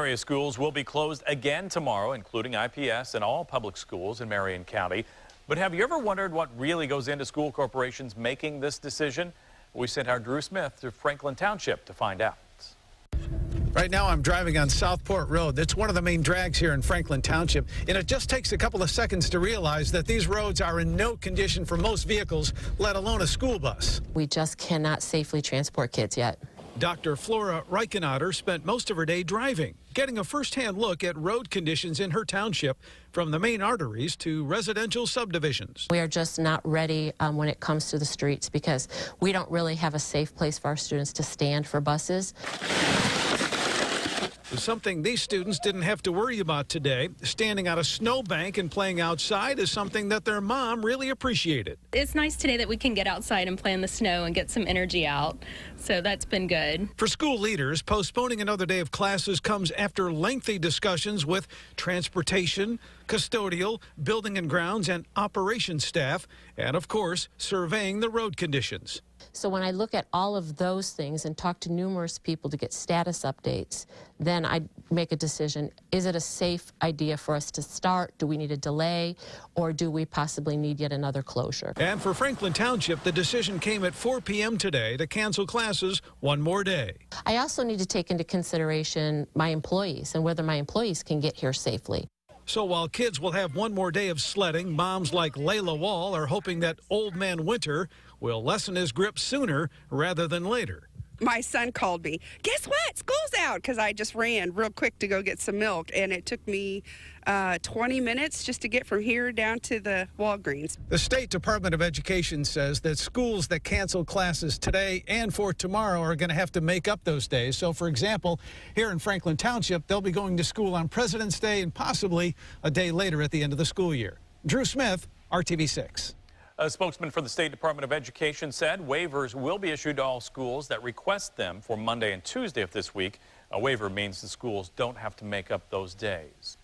Area schools will be closed again tomorrow, including IPS and all public schools in Marion County. But have you ever wondered what really goes into school corporations making this decision? We sent our Drew Smith to Franklin Township to find out. Right now I'm driving on Southport Road. That's one of the main drags here in Franklin Township. And it just takes a couple of seconds to realize that these roads are in no condition for most vehicles, let alone a school bus. We just cannot safely transport kids yet. Dr. Flora Reichenauer spent most of her day driving, getting a first-hand look at road conditions in her township, from the main arteries to residential subdivisions. We are just not ready when it comes to the streets because we don't really have a safe place for our students to stand for buses. Something these students didn't have to worry about today. Standing on a snowbank and playing outside is something that their mom really appreciated. It's nice today that we can get outside and play in the snow and get some energy out, so that's been good. For school leaders, postponing another day of classes comes after lengthy discussions with transportation, custodial, building and grounds, and operations staff, and of course, surveying the road conditions. So when I look at all of those things and talk to numerous people to get status updates, then I make a decision. Is it a safe idea for us to start? Do we need a delay? Or do we possibly need yet another closure? And for Franklin Township, the decision came at 4 p.m. today to cancel classes one more day. I also need to take into consideration my employees and whether my employees can get here safely. So while kids will have one more day of sledding, moms like Layla Wall are hoping that Old Man Winter will lessen his grip sooner rather than later. My son called me, guess what, school's out, because I just ran real quick to go get some milk, and it took me 20 minutes just to get from here down to the Walgreens. The State Department of Education says that schools that cancel classes today and for tomorrow are going to have to make up those days. So, for example, here in Franklin Township, they'll be going to school on President's Day and possibly a day later at the end of the school year. Drew Smith, RTV6. A spokesman for the State Department of Education said waivers will be issued to all schools that request them for Monday and Tuesday of this week. A waiver means the schools don't have to make up those days.